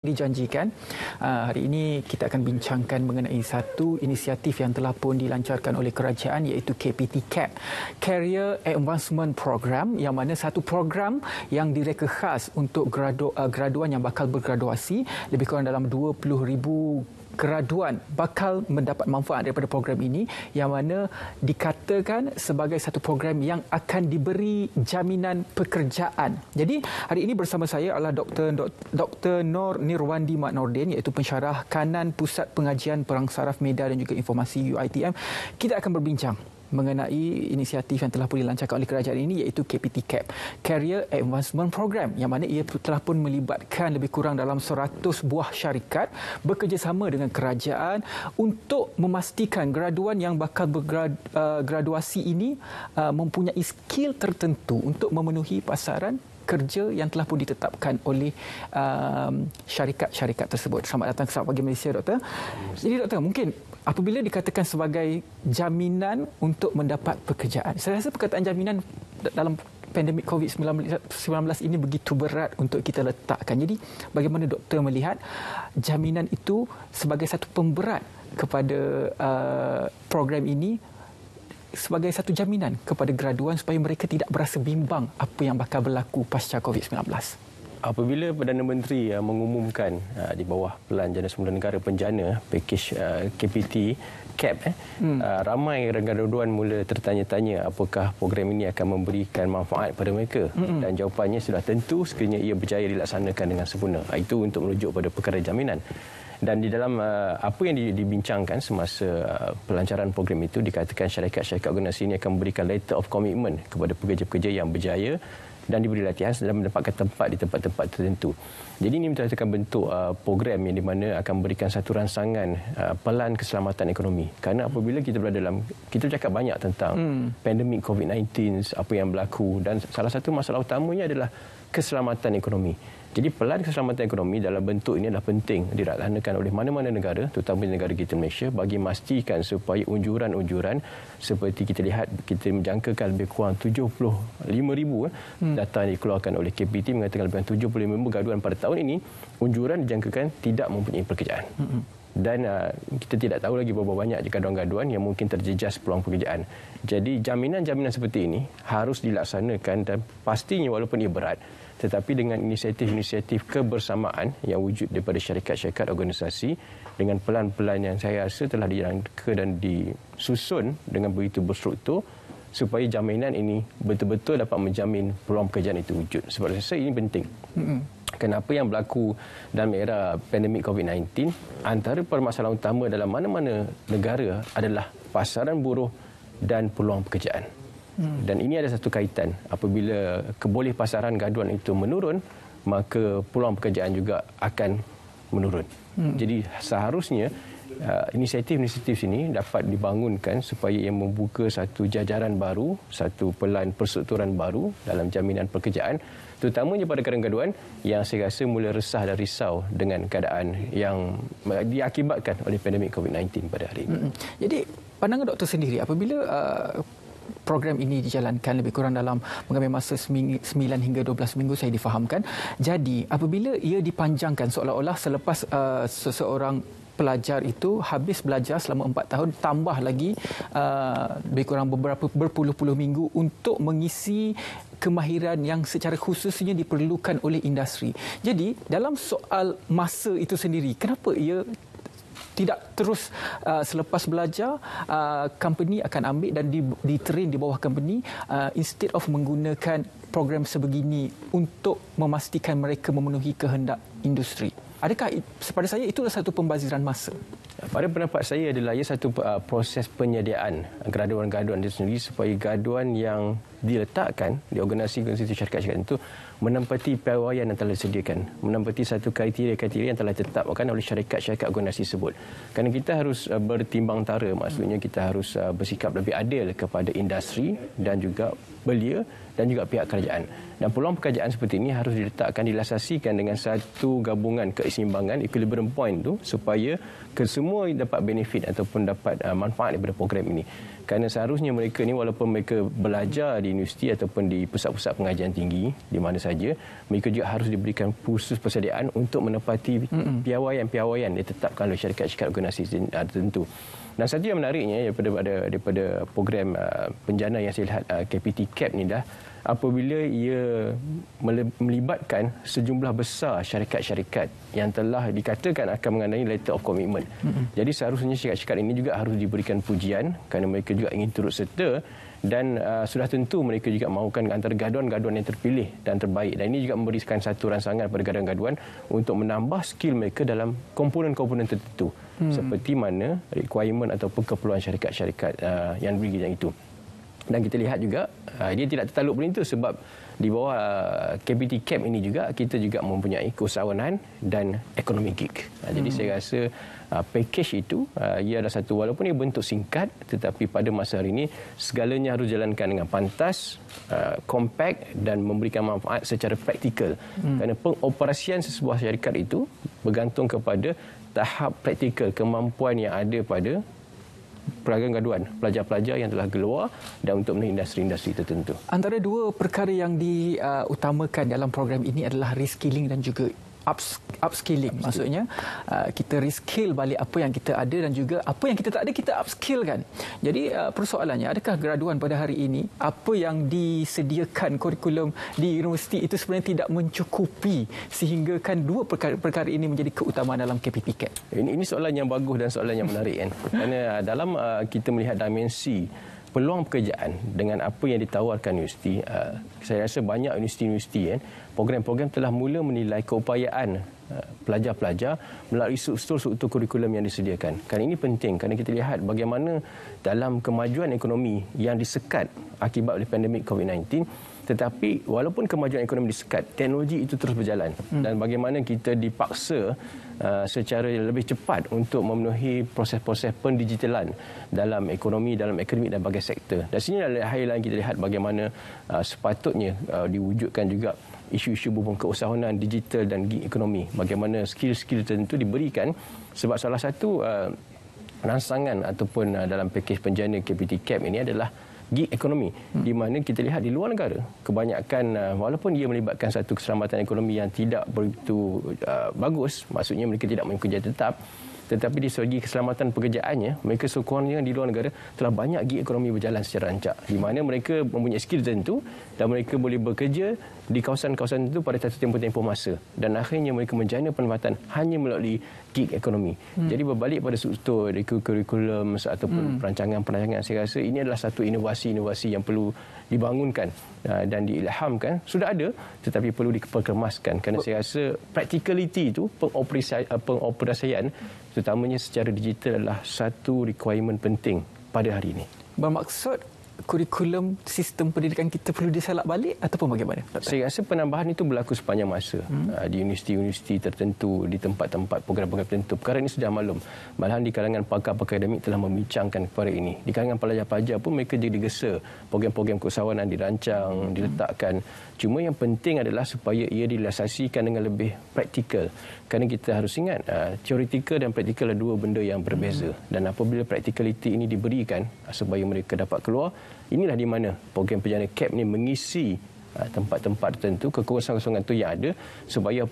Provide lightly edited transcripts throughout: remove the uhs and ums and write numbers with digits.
Dijanjikan hari ini kita akan bincangkan mengenai satu inisiatif yang telah pun dilancarkan oleh kerajaan iaitu KPT CAP, Career Advancement Program, yang mana satu program yang direka khas untuk graduan yang bakal bergraduasi. Lebih kurang dalam 20,000 graduan bakal mendapat manfaat daripada program ini, yang mana dikatakan sebagai satu program yang akan diberi jaminan pekerjaan. Jadi hari ini bersama saya adalah Dr. Nor Nirwandi Mat Nordin, iaitu pensyarah kanan Pusat Pengajian Perang Saraf Media dan juga Informasi UiTM. Kita akan berbincang mengenai inisiatif yang telah pun dilancarkan oleh kerajaan ini, iaitu KPT CAP, Career Advancement Program, yang mana ia telah pun melibatkan lebih kurang dalam 100 buah syarikat bekerjasama dengan kerajaan untuk memastikan graduan yang bakal bergraduasi ini mempunyai skill tertentu untuk memenuhi pasaran kerja yang telah pun ditetapkan oleh syarikat-syarikat tersebut. Selamat datang ke Selamat Pagi Malaysia, Doktor. Jadi, Doktor, mungkin apabila dikatakan sebagai jaminan untuk mendapat pekerjaan, saya rasa perkataan jaminan dalam pandemik COVID-19 ini begitu berat untuk kita letakkan. Jadi, bagaimana Doktor melihat jaminan itu sebagai satu pemberat kepada program ini, sebagai satu jaminan kepada graduan supaya mereka tidak berasa bimbang apa yang bakal berlaku pasca COVID-19? Apabila Perdana Menteri mengumumkan di bawah Pelan Jana Semula Negara Penjana, pakej KPT CAP, ramai graduan mula tertanya-tanya apakah program ini akan memberikan manfaat pada mereka. Dan jawapannya sudah tentu sekiranya ia berjaya dilaksanakan dengan sempurna. Itu untuk merujuk pada perkara jaminan. Dan di dalam apa yang dibincangkan semasa pelancaran program itu, dikatakan syarikat-syarikat organisasi ini akan memberikan letter of commitment kepada pekerja-pekerja yang berjaya dan diberi latihan dalam mendapatkan tempat di tempat-tempat tertentu. Jadi ini merupakan bentuk program yang di mana akan memberikan satu rangsangan pelan keselamatan ekonomi. Kerana apabila kita berada dalam, kita cakap banyak tentang pandemik COVID-19, apa yang berlaku, dan salah satu masalah utamanya adalah keselamatan ekonomi. Jadi pelan keselamatan ekonomi dalam bentuk ini adalah penting dilaksanakan oleh mana-mana negara, terutama negara kita Malaysia, bagi memastikan supaya unjuran-unjuran seperti kita lihat, kita menjangkakan lebih kurang 75,000 data yang dikeluarkan oleh KPT mengatakan lebih kurang 75,000 graduan pada tahun ini, unjuran dijangkakan tidak mempunyai pekerjaan. Dan kita tidak tahu lagi berapa banyak graduan-graduan yang mungkin terjejas peluang pekerjaan. Jadi jaminan-jaminan seperti ini harus dilaksanakan, dan pastinya walaupun ia berat, tetapi dengan inisiatif-inisiatif kebersamaan yang wujud daripada syarikat-syarikat organisasi dengan pelan-pelan yang saya rasa telah dirangka dan disusun dengan begitu berstruktur supaya jaminan ini betul-betul dapat menjamin peluang pekerjaan itu wujud. Sebab saya rasa ini penting. Kenapa yang berlaku dalam era pandemik COVID-19, antara permasalahan utama dalam mana-mana negara adalah pasaran buruh dan peluang pekerjaan. Dan ini ada satu kaitan. Apabila keboleh pasaran graduan itu menurun, maka peluang pekerjaan juga akan menurun. Jadi seharusnya inisiatif-inisiatif ini dapat dibangunkan supaya ia membuka satu jajaran baru, satu pelan perstrukturan baru dalam jaminan pekerjaan, terutamanya pada graduan yang saya rasa mula resah dan risau dengan keadaan yang diakibatkan oleh pandemik COVID-19 pada hari ini. Jadi pandangan doktor sendiri apabila program ini dijalankan lebih kurang dalam mengambil masa 9 hingga 12 minggu, saya difahamkan. Jadi apabila ia dipanjangkan seolah-olah selepas seseorang pelajar itu habis belajar selama 4 tahun, tambah lagi lebih kurang berpuluh-puluh minggu untuk mengisi kemahiran yang secara khususnya diperlukan oleh industri. Jadi dalam soal masa itu sendiri, kenapa ia tidak terus selepas belajar company akan ambil dan di-train di bawah company instead of menggunakan program sebegini untuk memastikan mereka memenuhi kehendak industri? Adakah pada saya itulah satu pembaziran masa? Pada pendapat saya adalah ia satu proses penyediaan graduan-graduan itu sendiri supaya graduan yang diletakkan di organisasi-organisasi syarikat-syarikat itu menempati piawaian yang telah disediakan, menempati satu kriteria-kriteria yang telah ditetapkan oleh syarikat-syarikat organisasi tersebut. Kerana kita harus bertimbang tara, maksudnya kita harus bersikap lebih adil kepada industri dan juga belia dan juga pihak kerajaan. Dan peluang pekerjaan seperti ini harus diletakkan, dilasasikan dengan satu gabungan keseimbangan, equilibrium point tu, supaya kesemua dapat benefit ataupun dapat manfaat daripada program ini. Kerana seharusnya mereka ni, walaupun mereka belajar di universiti ataupun di pusat-pusat pengajian tinggi di mana saja, mereka juga harus diberikan khusus persediaan untuk menepati piawaian-piawaian ditetapkan oleh syarikat-syarikat organisasi tertentu. Dan satu yang menariknya daripada program penjana yang saya lihat, KPT CAP ni dah, apabila ia melibatkan sejumlah besar syarikat-syarikat yang telah dikatakan akan mengandai letter of commitment. Jadi seharusnya syarikat-syarikat ini juga harus diberikan pujian kerana mereka juga ingin turut serta, dan sudah tentu mereka juga mahukan antara gaduan-gaduan yang terpilih dan terbaik. Dan ini juga memberikan satu rangsangan kepada gaduan-gaduan untuk menambah skill mereka dalam komponen-komponen tertentu. Seperti mana requirement ataupun keperluan syarikat-syarikat yang diberi yang itu. Dan kita lihat juga dia tidak tertaluk begitu, sebab di bawah KPT CAP ini juga kita juga mempunyai keusahawanan dan ekonomi gig. Jadi saya rasa package itu ia adalah satu, walaupun ia bentuk singkat, tetapi pada masa hari ini segalanya harus dijalankan dengan pantas, compact dan memberikan manfaat secara praktikal. Kerana pengoperasian sesebuah syarikat itu bergantung kepada tahap praktikal, kemampuan yang ada pada pelanggan gaduan, pelajar-pelajar yang telah keluar dan untuk industri-industri tertentu. Antara dua perkara yang diutamakan dalam program ini adalah reskilling dan juga upskilling. Maksudnya kita reskill balik apa yang kita ada dan juga apa yang kita tak ada kita upskill kan. Jadi persoalannya, adakah graduan pada hari ini apa yang disediakan kurikulum di universiti itu sebenarnya tidak mencukupi sehingga kan dua perkara ini menjadi keutamaan dalam KPT CAP? Ini soalan yang bagus dan soalan yang menarik kan. Kerana dalam kita melihat dimensi peluang pekerjaan dengan apa yang ditawarkan universiti, saya rasa banyak universiti-universiti program-program telah mula menilai keupayaan pelajar-pelajar melalui struktur kurikulum yang disediakan. Kerana ini penting, kerana kita lihat bagaimana dalam kemajuan ekonomi yang disekat akibat oleh pandemik COVID-19, tetapi walaupun kemajuan ekonomi disekat, teknologi itu terus berjalan. Dan bagaimana kita dipaksa secara lebih cepat untuk memenuhi proses-proses pendigitalan dalam ekonomi, dalam akademik dan berbagai sektor. Dan sini adalah hal lain kita lihat bagaimana sepatutnya diwujudkan juga isu-isu berhubung keusahawanan digital dan gig ekonomi. Bagaimana skill-skill tertentu diberikan, sebab salah satu rangsangan ataupun dalam pakej penjana KPT CAP ini adalah gig ekonomi, di mana kita lihat di luar negara kebanyakan walaupun dia melibatkan satu keselamatan ekonomi yang tidak begitu bagus, maksudnya mereka tidak mempunyai kerja tetap, tetapi di segi keselamatan pekerjaannya, mereka sekurang-kurangnya di luar negara telah banyak gig ekonomi berjalan secara rancak, di mana mereka mempunyai skill tertentu dan mereka boleh bekerja di kawasan-kawasan itu pada satu tempoh-tempoh masa, dan akhirnya mereka menjana penempatan hanya melalui gig ekonomi. Jadi berbalik pada struktur kurikulum ataupun perancangan-perancangan, saya rasa ini adalah satu inovasi-inovasi yang perlu dibangunkan dan diilhamkan. Sudah ada tetapi perlu diperkemaskan, kerana saya rasa practicality itu, pengoperasian terutamanya secara digital adalah satu requirement penting pada hari ini. Bermaksud kurikulum sistem pendidikan kita perlu disalak balik ataupun bagaimana? Saya rasa penambahan itu berlaku sepanjang masa di universiti-universiti tertentu, di tempat-tempat program-program tertentu. Perkara ini sudah maklum. Malahan di kalangan pakar-pakar akademik telah membincangkan perkara ini. Di kalangan pelajar-pelajar pun mereka jadi digesa program-program keusahawanan dirancang, diletakkan. Cuma yang penting adalah supaya ia dilasasikan dengan lebih praktikal. Kerana kita harus ingat, teoretikal dan praktikal adalah dua benda yang berbeza. Dan apabila practicality ini diberikan supaya mereka dapat keluar, inilah di mana program penjana CAP ini mengisi tempat-tempat tertentu, kekosongan-kekosongan itu yang ada, supaya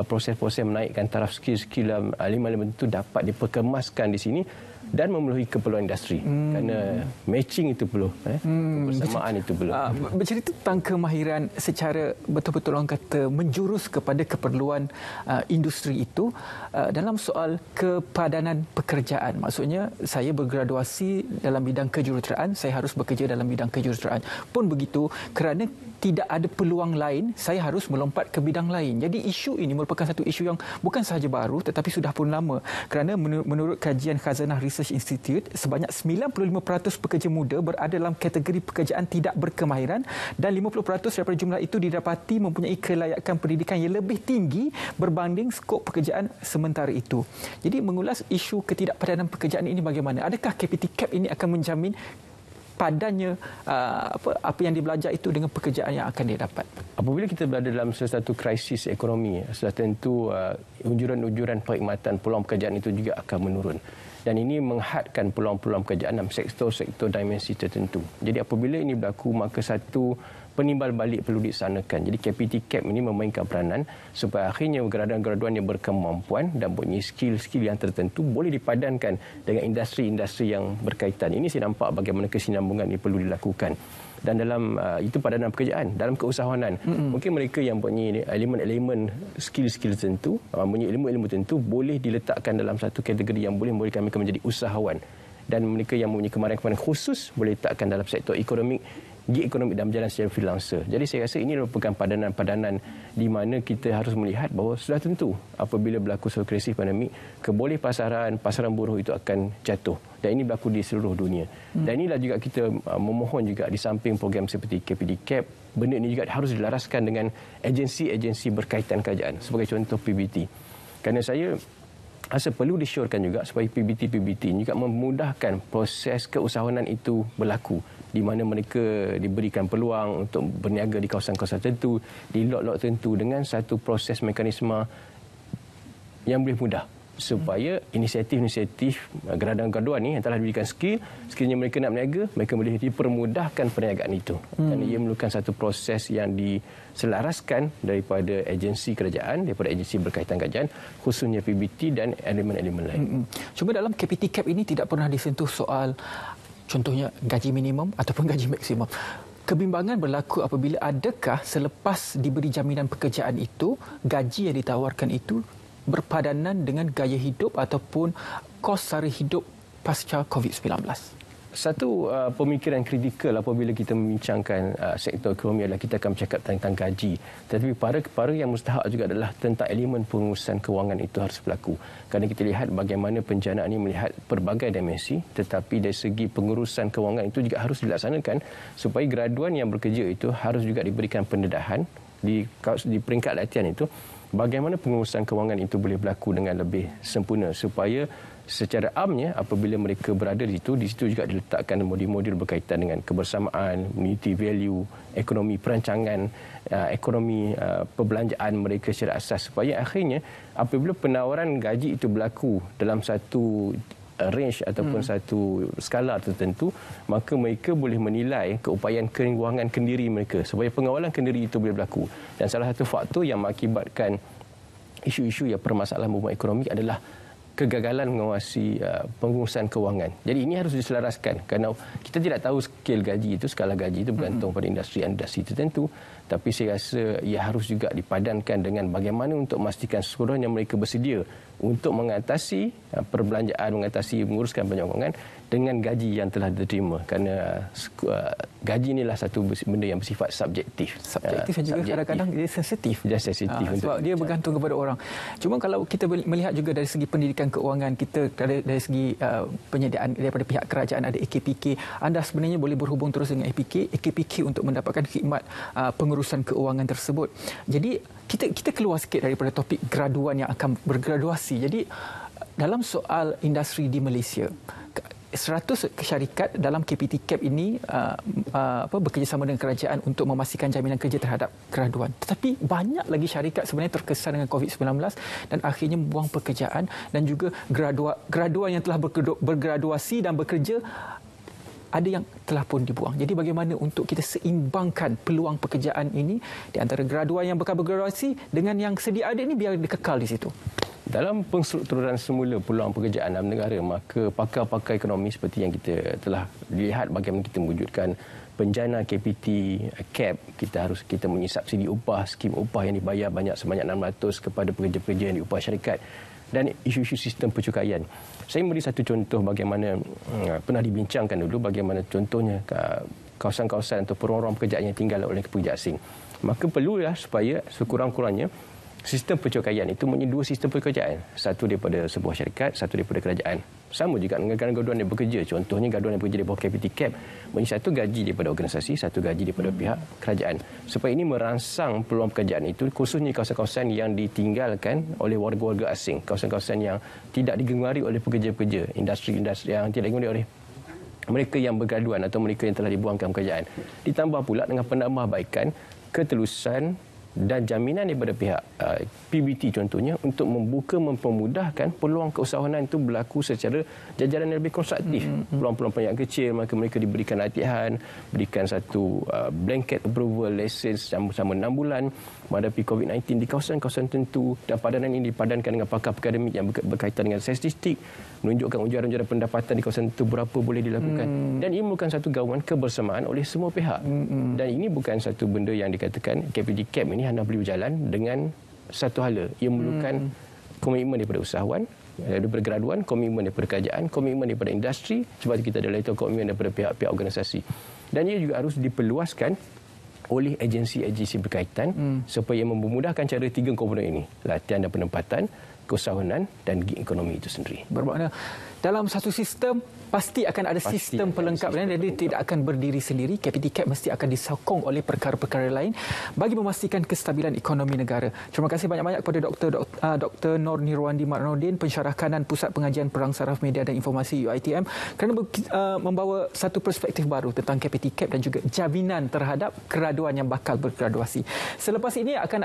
proses-proses menaikkan taraf skill-skill elemen-elemen itu dapat diperkemaskan di sini dan memenuhi keperluan industri. Kerana matching itu perlu, persamaan itu perlu. Bercerita tentang kemahiran secara betul-betul orang kata menjurus kepada keperluan industri itu dalam soal kepadanan pekerjaan. Maksudnya saya bergraduasi dalam bidang kejuruteraan, saya harus bekerja dalam bidang kejuruteraan. Pun begitu, kerana tidak ada peluang lain, saya harus melompat ke bidang lain. Jadi isu ini merupakan satu isu yang bukan sahaja baru tetapi sudah pun lama. Kerana menurut kajian Khazanah Research Institute, sebanyak 95% pekerja muda berada dalam kategori pekerjaan tidak berkemahiran dan 50% daripada jumlah itu didapati mempunyai kelayakan pendidikan yang lebih tinggi berbanding skop pekerjaan sementara itu. Jadi mengulas isu ketidakpadanan pekerjaan ini bagaimana? Adakah KPT CAP ini akan menjamin padannya apa yang dia belajar itu dengan pekerjaan yang akan dia dapat. Apabila kita berada dalam sesuatu krisis ekonomi, sudah tentu ujuran-ujuran perkhidmatan peluang pekerjaan itu juga akan menurun. Dan ini menghadkan peluang-peluang pekerjaan dalam sektor-sektor dimensi tertentu. Jadi apabila ini berlaku, maka satu penimbal balik perlu dilaksanakan. Jadi KPT CAP ini memainkan peranan supaya akhirnya graduan-graduan yang berkemampuan dan punya skill-skill yang tertentu boleh dipadankan dengan industri-industri yang berkaitan. Ini saya nampak bagaimana kesinambungan ini perlu dilakukan. Dan dalam itu padanan pekerjaan, dalam keusahawanan, mungkin mereka yang punya elemen-elemen skill-skill tertentu, punya ilmu-ilmu tertentu boleh diletakkan dalam satu kategori yang boleh membolehkan mereka menjadi usahawan. Dan mereka yang mempunyai kemahiran khusus boleh letakkan dalam sektor ekonomi, gig ekonomi dan berjalan secara freelancer. Jadi saya rasa ini merupakan padanan-padanan di mana kita harus melihat bahawa sudah tentu apabila berlaku suatu krisis pandemik, keboleh pasaran buruh itu akan jatuh. Dan ini berlaku di seluruh dunia. Dan inilah juga kita memohon juga di samping program seperti KPT CAP, benda ini juga harus dilaraskan dengan agensi-agensi berkaitan kerajaan. Sebagai contoh PBT. Kerana saya rasa perlu disyorkan juga supaya PBT juga memudahkan proses keusahawanan itu berlaku, di mana mereka diberikan peluang untuk berniaga di kawasan-kawasan tertentu, di lot-lot tertentu dengan satu proses mekanisme yang boleh mudah, supaya inisiatif-inisiatif graduan-graduan ni yang telah diberikan skillnya mereka nak berniaga, mereka boleh dipermudahkan perniagaan itu. Dan ia memerlukan satu proses yang diselaraskan daripada agensi kerajaan, daripada agensi berkaitan kerajaan, khususnya PBT dan elemen-elemen lain. Cuma dalam KPT CAP ini tidak pernah disentuh soal contohnya gaji minimum ataupun gaji maksimum. Kebimbangan berlaku apabila adakah selepas diberi jaminan pekerjaan itu, gaji yang ditawarkan itu berpadanan dengan gaya hidup ataupun kos sara hidup pasca COVID-19. Satu pemikiran kritikal apabila kita membincangkan sektor ekonomi adalah kita akan bercakap tentang gaji. Tetapi perkara yang mustahak juga adalah tentang elemen pengurusan kewangan itu harus berlaku. Kerana kita lihat bagaimana penjanaan ini melihat pelbagai dimensi, tetapi dari segi pengurusan kewangan itu juga harus dilaksanakan supaya graduan yang bekerja itu harus juga diberikan pendedahan di peringkat latihan itu, bagaimana pengurusan kewangan itu boleh berlaku dengan lebih sempurna supaya secara amnya apabila mereka berada di situ juga diletakkan modul-modul berkaitan dengan kebersamaan, community value, ekonomi perancangan, ekonomi perbelanjaan mereka secara asas, supaya akhirnya apabila penawaran gaji itu berlaku dalam satu range ataupun satu skala tertentu, maka mereka boleh menilai keupayaan kewangan kendiri mereka supaya pengawalan kendiri itu boleh berlaku. Dan salah satu faktor yang mengakibatkan isu-isu yang permasalahan hubungan ekonomi adalah kegagalan mengawasi pengurusan kewangan. Jadi ini harus diselaraskan kerana kita tidak tahu skala gaji itu, bergantung pada industri tertentu, tapi saya rasa ia harus juga dipadankan dengan bagaimana untuk memastikan sekurang-kurangnya mereka bersedia untuk mengatasi perbelanjaan, menguruskan belanja kewangan dengan gaji yang telah diterima, kerana gaji inilah satu benda yang bersifat subjektif dan juga kadang-kadang dia sensitif sebab dia bergantung kepada orang. Cuma kalau kita melihat juga dari segi pendidikan keuangan kita, dari segi penyediaan daripada pihak kerajaan ada AKPK, anda sebenarnya boleh berhubung terus dengan AKPK untuk mendapatkan khidmat pengurusan keuangan tersebut. Jadi kita keluar sikit daripada topik graduan yang akan bergraduasi. Jadi dalam soal industri di Malaysia, 100 syarikat dalam KPT CAP ini bekerjasama dengan kerajaan untuk memastikan jaminan kerja terhadap graduan. Tetapi banyak lagi syarikat sebenarnya terkesan dengan COVID-19 dan akhirnya membuang pekerjaan, dan juga graduan yang telah bergraduasi dan bekerja ada yang telah pun dibuang. Jadi bagaimana untuk kita seimbangkan peluang pekerjaan ini di antara graduan yang bakal bergraduasi dengan yang sedia ada ini biar dikekal di situ? Dalam penstrukturan semula peluang pekerjaan dalam negara, maka pakar-pakar ekonomi seperti yang kita telah lihat bagaimana kita mewujudkan penjana KPT CAP, kita mempunyai subsidi upah, skim upah yang dibayar sebanyak 600 kepada pekerja-pekerja yang diupah syarikat, dan isu-isu sistem pencukaian. Saya beri satu contoh bagaimana pernah dibincangkan dulu, bagaimana contohnya kawasan-kawasan atau ruang-ruang pekerjaan yang tinggal oleh pekerja asing. Maka perlulah supaya sekurang-kurangnya sistem pencukaian itu mempunyai dua sistem pekerjaan. Satu daripada sebuah syarikat, satu daripada kerajaan. Sama juga dengan graduan yang bekerja. Contohnya graduan yang bekerja di bawah KPT CAP mempunyai satu gaji daripada organisasi, satu gaji daripada pihak kerajaan. Supaya ini merangsang peluang pekerjaan itu, khususnya kawasan-kawasan yang ditinggalkan oleh warga-warga asing, kawasan-kawasan yang tidak digemari oleh pekerja-pekerja, industri-industri yang tidak digemari oleh mereka yang bergraduan atau mereka yang telah dibuangkan pekerjaan. Ditambah pula dengan penambahbaikan ketelusan dan jaminan daripada pihak PBT contohnya untuk mempermudahkan peluang keusahawanan itu berlaku secara jajaran yang lebih konstruktif. Peluang-peluang pelayanan kecil, maka mereka diberikan latihan, berikan satu blanket approval license sama 6 bulan menghadapi COVID-19 di kawasan-kawasan tertentu, dan padanan ini dipadankan dengan pakar akademik yang berkaitan dengan statistik, menunjukkan ujaran-ujaran pendapatan di kawasan itu berapa boleh dilakukan, dan ini merupakan satu gabungan kebersamaan oleh semua pihak. Dan ini bukan satu benda yang dikatakan KPT CAP ini hanya boleh berjalan dengan satu hala. Ia memerlukan komitmen daripada usahawan, daripada graduan, komitmen daripada kerajaan, komitmen daripada industri, sebab kita ada letter komitmen daripada pihak-pihak organisasi. Dan ia juga harus diperluaskan oleh agensi-agensi berkaitan supaya memudahkan cara 3 komponen ini: latihan dan penempatan, keusahawanan dan gig ekonomi itu sendiri. Bermakna dalam satu sistem pasti akan ada sistem pelengkap, jadi tidak akan berdiri sendiri. KPT CAP mesti akan disokong oleh perkara-perkara lain bagi memastikan kestabilan ekonomi negara. Terima kasih banyak-banyak kepada Dr. Nor Nirwandi Maknordin, Pensyarah Kanan Pusat Pengajian Perang Saraf Media dan Informasi UiTM, kerana membawa satu perspektif baru tentang KPT CAP dan juga jaminan terhadap graduan yang bakal bergraduasi. Selepas ini akan